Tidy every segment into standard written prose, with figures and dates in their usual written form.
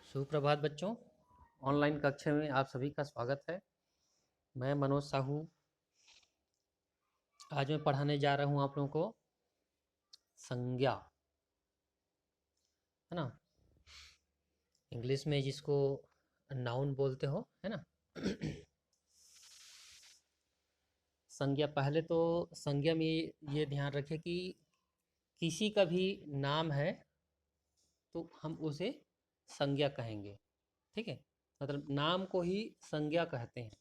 सुप्रभात बच्चों। ऑनलाइन कक्षा में आप सभी का स्वागत है। मैं मनोज साहू। आज मैं पढ़ाने जा रहा हूँ आप लोगों को संज्ञा, है ना। इंग्लिश में जिसको नाउन बोलते हो, है ना। संज्ञा, पहले तो संज्ञा में ये ध्यान रखें कि किसी का भी नाम है तो हम उसे संज्ञा कहेंगे। ठीक है, मतलब नाम को ही संज्ञा कहते हैं।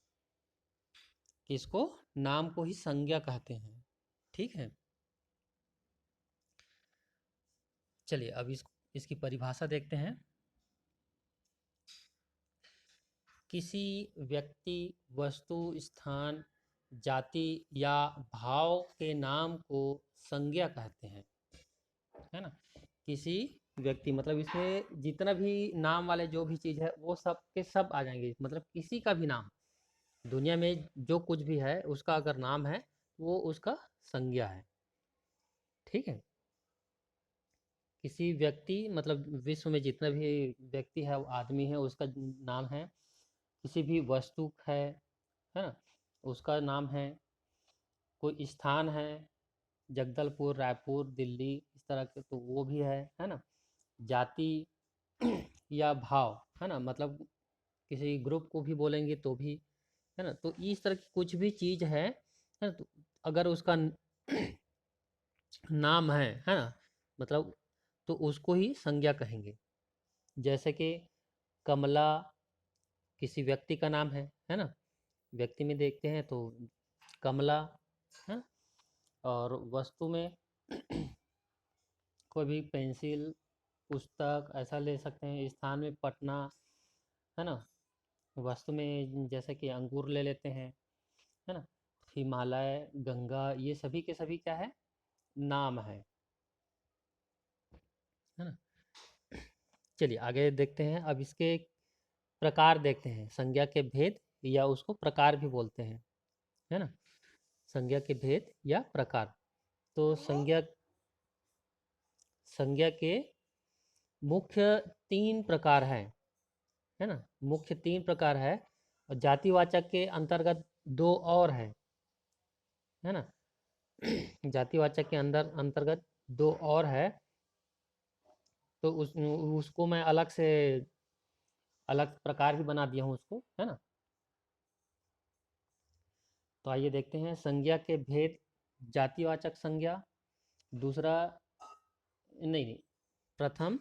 किसको? नाम को ही संज्ञा कहते हैं। ठीक है, चलिए अब इसकी परिभाषा देखते हैं। किसी व्यक्ति, वस्तु, स्थान, जाति या भाव के नाम को संज्ञा कहते हैं, है ना। किसी व्यक्ति मतलब इसमें जितना भी नाम वाले जो भी चीज़ है वो सब के सब आ जाएंगे। मतलब किसी का भी नाम, दुनिया में जो कुछ भी है उसका अगर नाम है वो उसका संज्ञा है। ठीक है, किसी व्यक्ति मतलब विश्व में जितना भी व्यक्ति है, वो आदमी है, उसका नाम है। किसी भी वस्तु है ना, उसका नाम है। कोई स्थान है, जगदलपुर, रायपुर, दिल्ली, इस तरह के, तो वो भी है ना। जाति या भाव, है ना, मतलब किसी ग्रुप को भी बोलेंगे तो भी, है ना। तो इस तरह की कुछ भी चीज़ है ना, तो अगर उसका नाम है ना, मतलब तो उसको ही संज्ञा कहेंगे। जैसे कि कमला किसी व्यक्ति का नाम है ना। व्यक्ति में देखते हैं तो कमला है। और वस्तु में कोई भी पेंसिल, पुस्तक ऐसा ले सकते हैं। स्थान में पटना, है ना। वस्तु में जैसे कि अंगूर ले लेते हैं, है ना। हिमालय, गंगा, ये सभी के सभी क्या है? नाम है ना। चलिए आगे देखते हैं। अब इसके प्रकार देखते हैं, संज्ञा के भेद या उसको प्रकार भी बोलते हैं, है ना। संज्ञा के भेद या प्रकार। तो संज्ञा संज्ञा के मुख्य तीन प्रकार हैं, है ना। मुख्य तीन प्रकार है। और जातिवाचक के अंतर्गत दो और है ना। जातिवाचक के अंतर्गत दो और है। तो उसको मैं अलग से अलग प्रकार भी बना दिया हूँ उसको, है ना। तो आइए देखते हैं संज्ञा के भेद। जातिवाचक संज्ञा, दूसरा, नहीं नहीं, प्रथम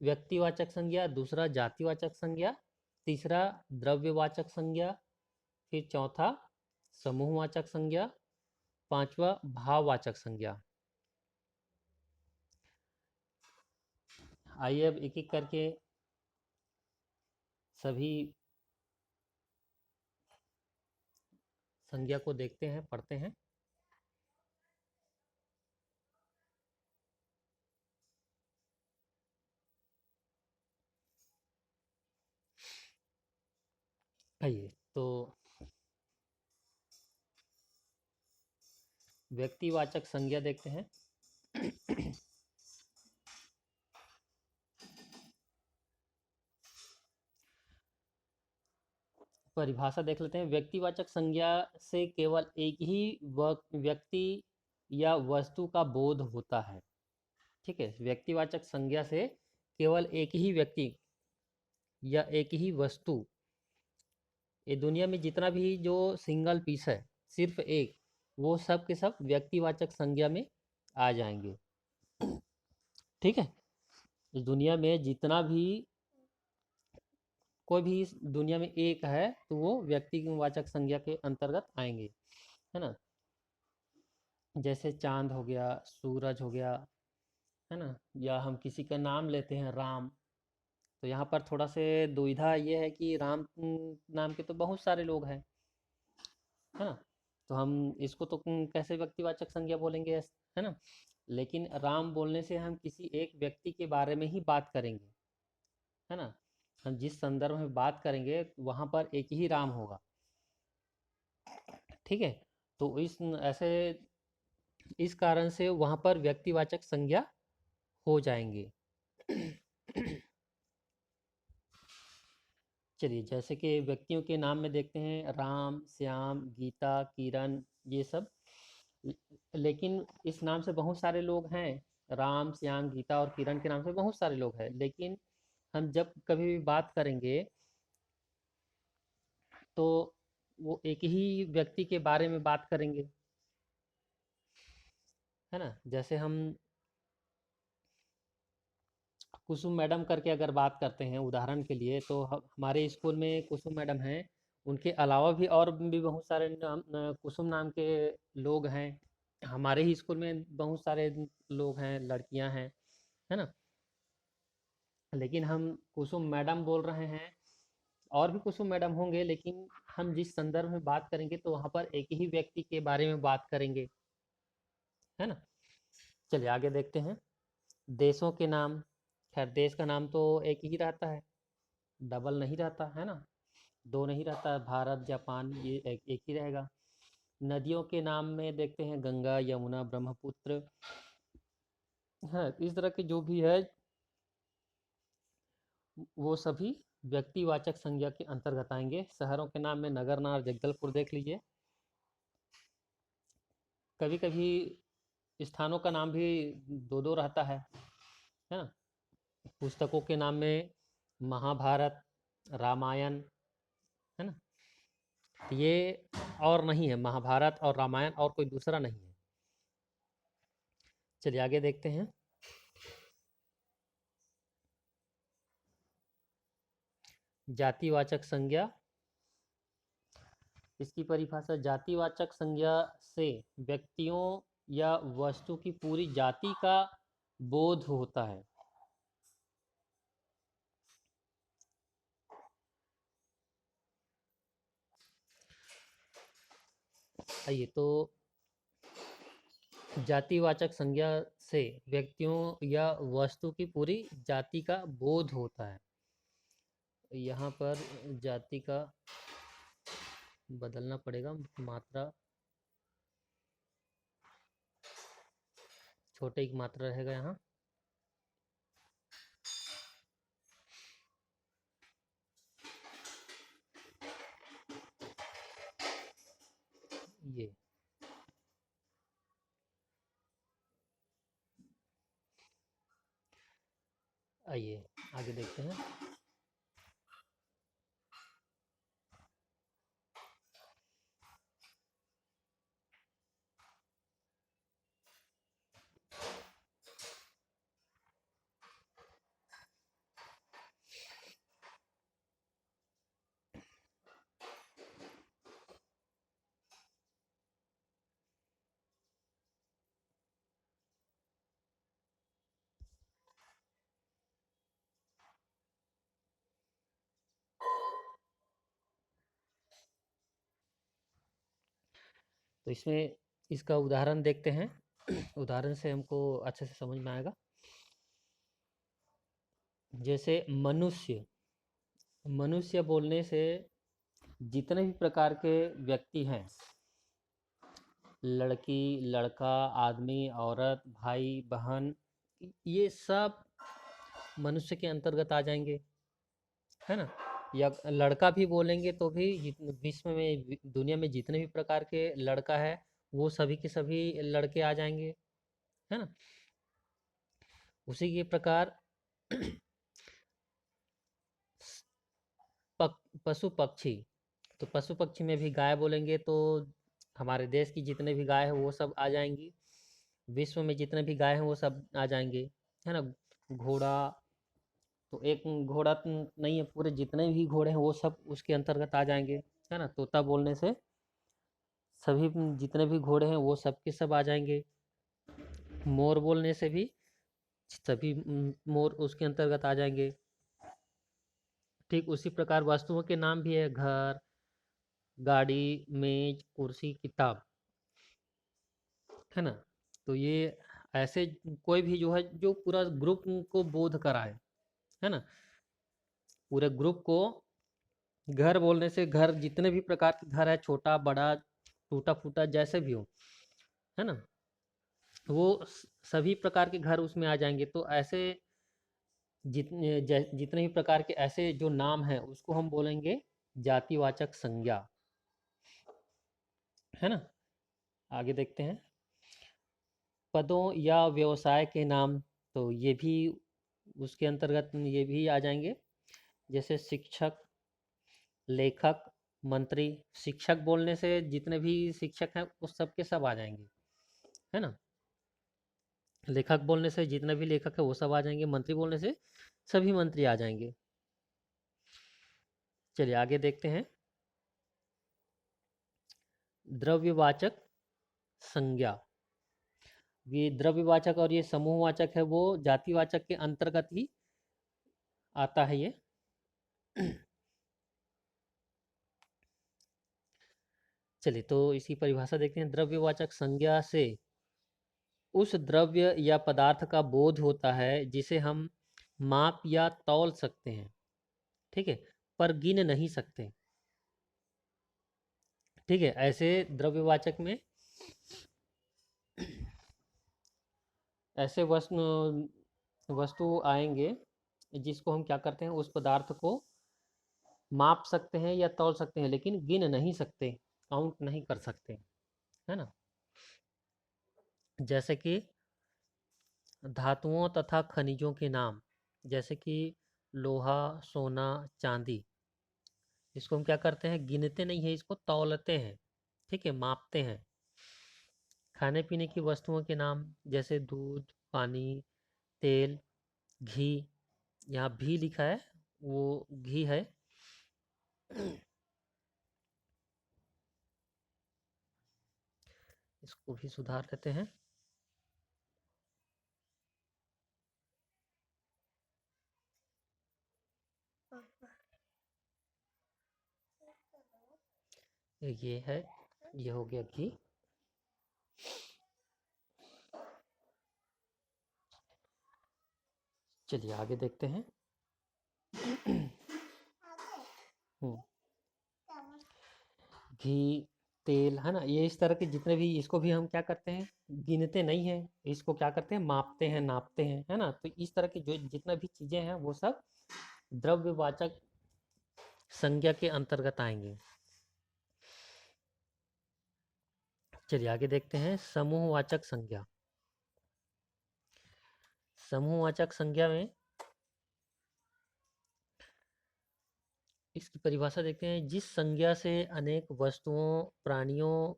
व्यक्तिवाचक संज्ञा, दूसरा जातिवाचक संज्ञा, तीसरा द्रव्यवाचक संज्ञा, फिर चौथा समूहवाचक संज्ञा, पांचवा भाववाचक संज्ञा। आइए अब एक एक करके सभी संज्ञा को देखते हैं, पढ़ते हैं। आइए तो व्यक्तिवाचक संज्ञा देखते हैं। परिभाषा देख लेते हैं। व्यक्तिवाचक संज्ञा से केवल एक ही व्यक्ति या वस्तु का बोध होता है। ठीक है, व्यक्तिवाचक संज्ञा से केवल एक ही व्यक्ति या एक ही वस्तु, ये दुनिया में जितना भी जो सिंगल पीस है, सिर्फ एक, वो सब के सब व्यक्तिवाचक संज्ञा में आ जाएंगे। ठीक है, इस दुनिया में जितना भी कोई भी इस दुनिया में एक है तो वो व्यक्तिवाचक संज्ञा के अंतर्गत आएंगे, है ना। जैसे चांद हो गया, सूरज हो गया, है ना। या हम किसी का नाम लेते हैं राम, तो यहाँ पर थोड़ा से दुविधा ये है कि राम नाम के तो बहुत सारे लोग हैं, है ना। तो हम इसको तो कैसे व्यक्तिवाचक संज्ञा बोलेंगे, है ना। लेकिन राम बोलने से हम किसी एक व्यक्ति के बारे में ही बात करेंगे, है ना। हम जिस संदर्भ में बात करेंगे वहाँ पर एक ही राम होगा। ठीक है, तो इस ऐसे इस कारण से वहाँ पर व्यक्तिवाचक संज्ञा हो जाएंगे। चलिए, जैसे कि व्यक्तियों के नाम में देखते हैं राम, श्याम, गीता, किरण, ये सब। ल- लेकिन इस नाम से बहुत सारे लोग हैं। राम, श्याम, गीता और किरण के नाम से बहुत सारे लोग हैं, लेकिन हम जब कभी भी बात करेंगे तो वो एक ही व्यक्ति के बारे में बात करेंगे, है ना। जैसे हम कुसुम मैडम करके अगर बात करते हैं उदाहरण के लिए, तो हमारे स्कूल में कुसुम मैडम हैं। उनके अलावा भी और भी बहुत सारे नाम कुसुम नाम के लोग हैं। हमारे ही स्कूल में बहुत सारे लोग हैं, लड़कियां हैं, है ना। लेकिन हम कुसुम मैडम बोल रहे हैं, और भी कुसुम मैडम होंगे, लेकिन हम जिस संदर्भ में बात करेंगे तो वहाँ पर एक ही व्यक्ति के बारे में बात करेंगे, है ना। चलिए आगे देखते हैं। देशों के नाम। खैर, देश का नाम तो एक ही रहता है, डबल नहीं रहता, है ना। दो नहीं रहता है, भारत, जापान, ये एक ही रहेगा। नदियों के नाम में देखते हैं गंगा, यमुना, ब्रह्मपुत्र, है। इस तरह के जो भी है वो सभी व्यक्तिवाचक संज्ञा के अंतर्गत आएंगे। शहरों के नाम में नगर, नार, जगदलपुर देख लीजिए। कभी कभी स्थानों का नाम भी दो दो रहता है ना। पुस्तकों के नाम में महाभारत, रामायण, है ना। ये और नहीं है, महाभारत और रामायण और कोई दूसरा नहीं है। चलिए आगे देखते हैं। जातिवाचक संज्ञा। इसकी परिभाषा, जातिवाचक संज्ञा से व्यक्तियों या वस्तु की पूरी जाति का बोध होता है। आइए तो, जातिवाचक संज्ञा से व्यक्तियों या वस्तु की पूरी जाति का बोध होता है। यहाँ पर जाति का बदलना पड़ेगा, मात्रा छोटे की मात्रा रहेगा यहाँ। ये आइए आगे देखते हैं। तो इसमें इसका उदाहरण देखते हैं। उदाहरण से हमको अच्छे से समझ में आएगा। जैसे मनुष्य, मनुष्य बोलने से जितने भी प्रकार के व्यक्ति हैं, लड़की, लड़का, आदमी, औरत, भाई, बहन, ये सब मनुष्य के अंतर्गत आ जाएंगे, है ना। या लड़का भी बोलेंगे तो भी विश्व में, दुनिया में जितने भी प्रकार के लड़का है, वो सभी के सभी लड़के आ जाएंगे, है ना। उसी के प्रकार पशु पक्षी, तो पशु पक्षी में भी गाय बोलेंगे तो हमारे देश की जितने भी गाय हैं वो सब आ जाएंगी। विश्व में जितने भी गाय हैं वो सब आ जाएंगे, है ना। घोड़ा, तो एक घोड़ा नहीं है, पूरे जितने भी घोड़े हैं वो सब उसके अंतर्गत आ जाएंगे, है ना। तोता बोलने से सभी जितने भी घोड़े हैं वो सब के सब आ जाएंगे। मोर बोलने से भी सभी मोर उसके अंतर्गत आ जाएंगे। ठीक उसी प्रकार वस्तुओं के नाम भी है, घर, गाड़ी, मेज, कुर्सी, किताब, है ना। तो ये ऐसे कोई भी जो है, जो पूरा ग्रुप को बोध कराए, है ना। पूरे ग्रुप को, घर बोलने से घर, जितने भी प्रकार के घर है, छोटा बड़ा, टूटा फूटा, जैसे भी हो, है ना, वो सभी प्रकार के घर उसमें आ जाएंगे। तो ऐसे जितने भी प्रकार के ऐसे जो नाम हैं उसको हम बोलेंगे जातिवाचक संज्ञा, है ना। आगे देखते हैं। पदों या व्यवसाय के नाम, तो ये भी उसके अंतर्गत ये भी आ जाएंगे, जैसे शिक्षक, लेखक, मंत्री। शिक्षक बोलने से जितने भी शिक्षक हैं उस सब के सब आ जाएंगे, है ना। लेखक बोलने से जितने भी लेखक है वो सब आ जाएंगे, मंत्री बोलने से सभी मंत्री आ जाएंगे। चलिए आगे देखते हैं। द्रव्यवाचक संज्ञा, ये द्रव्यवाचक और ये समूहवाचक है वो जातिवाचक के अंतर्गत ही आता है ये। चलिए तो इसकी परिभाषा देखते हैं। द्रव्यवाचक संज्ञा से उस द्रव्य या पदार्थ का बोध होता है जिसे हम माप या तौल सकते हैं, ठीक है, पर गिन नहीं सकते। ठीक है, ऐसे द्रव्यवाचक में ऐसे वस्तु आएंगे जिसको हम क्या करते हैं, उस पदार्थ को माप सकते हैं या तौल सकते हैं लेकिन गिन नहीं सकते, काउंट नहीं कर सकते, है ना। जैसे कि धातुओं तथा खनिजों के नाम, जैसे कि लोहा, सोना, चांदी, इसको हम क्या करते हैं, गिनते नहीं है, इसको तौलते हैं, ठीक है, मापते हैं। खाने पीने की वस्तुओं के नाम, जैसे दूध, पानी, तेल, घी, यहाँ भी लिखा है वो घी है। इसको भी सुधार लेते हैं। ये है, ये हो गया घी। चलिए आगे देखते हैं। हम्म, घी, तेल, है ना, ये इस तरह के जितने भी, इसको भी हम क्या करते हैं, गिनते नहीं हैं, इसको क्या करते हैं, मापते हैं, नापते हैं, है ना। तो इस तरह की जो जितना भी चीजें हैं वो सब द्रव्यवाचक संज्ञा के अंतर्गत आएंगे। चलिए आगे देखते हैं। समूहवाचक संज्ञा, समूहवाचक संज्ञा में इसकी परिभाषा देखते हैं। जिस संज्ञा से अनेक वस्तुओं, प्राणियों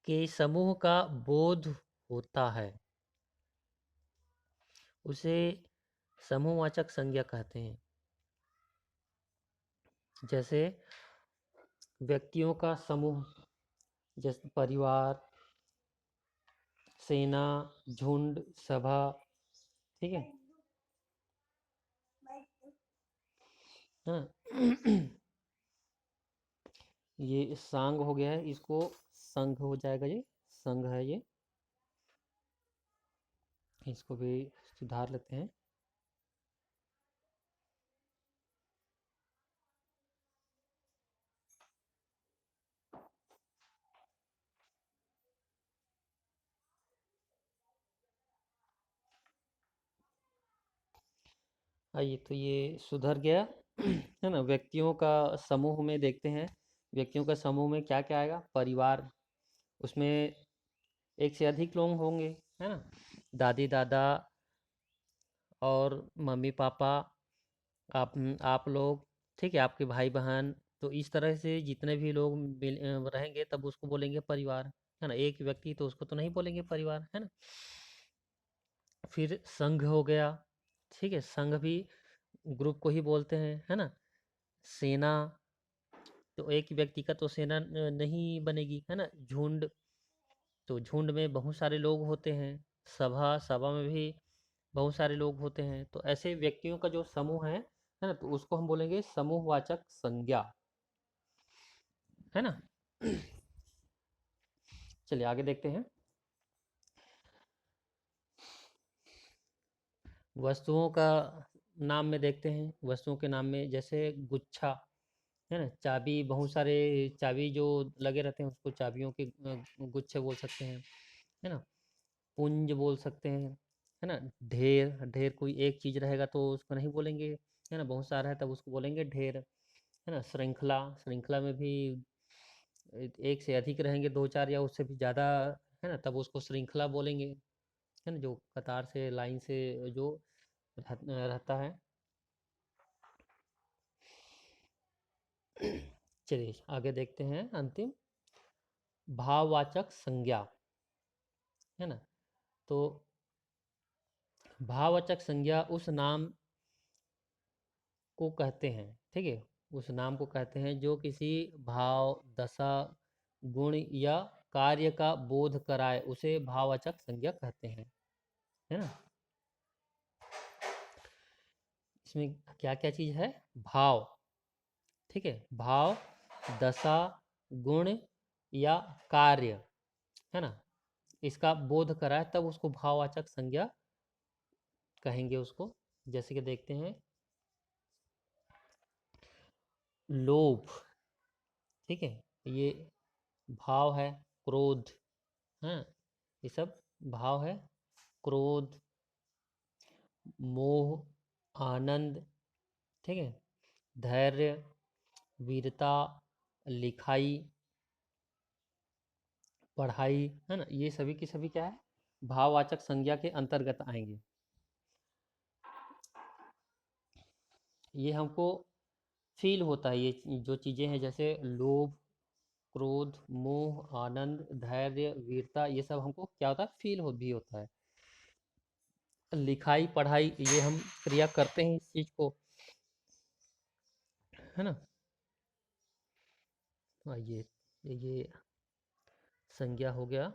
के समूह का बोध होता है उसे समूहवाचक संज्ञा कहते हैं। जैसे व्यक्तियों का समूह, जैसे परिवार, सेना, झुंड, सभा, ठीक है, हाँ। ये सांग हो गया है, इसको संघ हो जाएगा, ये संघ है ये, इसको भी सुधार लेते हैं। आइए तो ये सुधर गया। है ना। व्यक्तियों का समूह में देखते हैं। व्यक्तियों का समूह में क्या क्या आएगा, परिवार, उसमें एक से अधिक लोग होंगे, है ना। दादी दादा और मम्मी पापा, आप लोग, ठीक है, आपके भाई बहन, तो इस तरह से जितने भी लोग रहेंगे तब उसको बोलेंगे परिवार, है ना। एक व्यक्ति तो उसको तो नहीं बोलेंगे परिवार, है ना। फिर संघ हो गया, ठीक है, संघ भी ग्रुप को ही बोलते हैं, है ना। सेना, तो एक व्यक्ति का तो सेना नहीं बनेगी, है ना। झुंड, तो झुंड में बहुत सारे लोग होते हैं। सभा, सभा में भी बहुत सारे लोग होते हैं। तो ऐसे व्यक्तियों का जो समूह है ना, तो उसको हम बोलेंगे समूहवाचक संज्ञा, है ना। चलिए आगे देखते हैं। वस्तुओं का नाम में देखते हैं। वस्तुओं के नाम में जैसे गुच्छा, है ना, चाबी, बहुत सारे चाबी जो लगे रहते हैं उसको चाबियों के गुच्छे बोल सकते हैं, है ना। पुंज बोल सकते हैं, है ना। ढेर, ढेर कोई एक चीज़ रहेगा तो उसको नहीं बोलेंगे, है ना, बहुत सारा है तब उसको बोलेंगे ढेर, है ना। श्रृंखला, श्रृंखला में भी एक से अधिक रहेंगे, दो चार या उससे भी ज़्यादा, है ना, तब उसको श्रृंखला बोलेंगे, है ना, जो कतार से लाइन से जो रहता है। चलिए आगे देखते हैं, अंतिम भाववाचक संज्ञा, है ना। तो भाववाचक संज्ञा उस नाम को कहते हैं, ठीक है, उस नाम को कहते हैं जो किसी भाव, दशा, गुण या कार्य का बोध कराए, उसे भाववाचक संज्ञा कहते हैं, है ना। इसमें क्या क्या चीज़ है, भाव, ठीक है, भाव, दशा, गुण या कार्य, है ना, इसका बोध कराए तब उसको भाववाचक संज्ञा कहेंगे उसको। जैसे कि देखते हैं, लोभ, ठीक है, ये भाव है, क्रोध, हाँ, ये सब भाव है, क्रोध, मोह, आनंद, ठीक है, धैर्य, वीरता, लिखाई, पढ़ाई, है ना, ये सभी की सभी क्या है, भाववाचक संज्ञा के अंतर्गत आएंगे। ये हमको फील होता है, ये जो चीज़ें हैं जैसे लोभ, क्रोध, मोह, आनंद, धैर्य, वीरता, ये सब हमको क्या होता है, फील भी होता है। लिखाई, पढ़ाई, ये हम क्रिया करते हैं इस चीज़ को, है ना। ये संज्ञा हो गया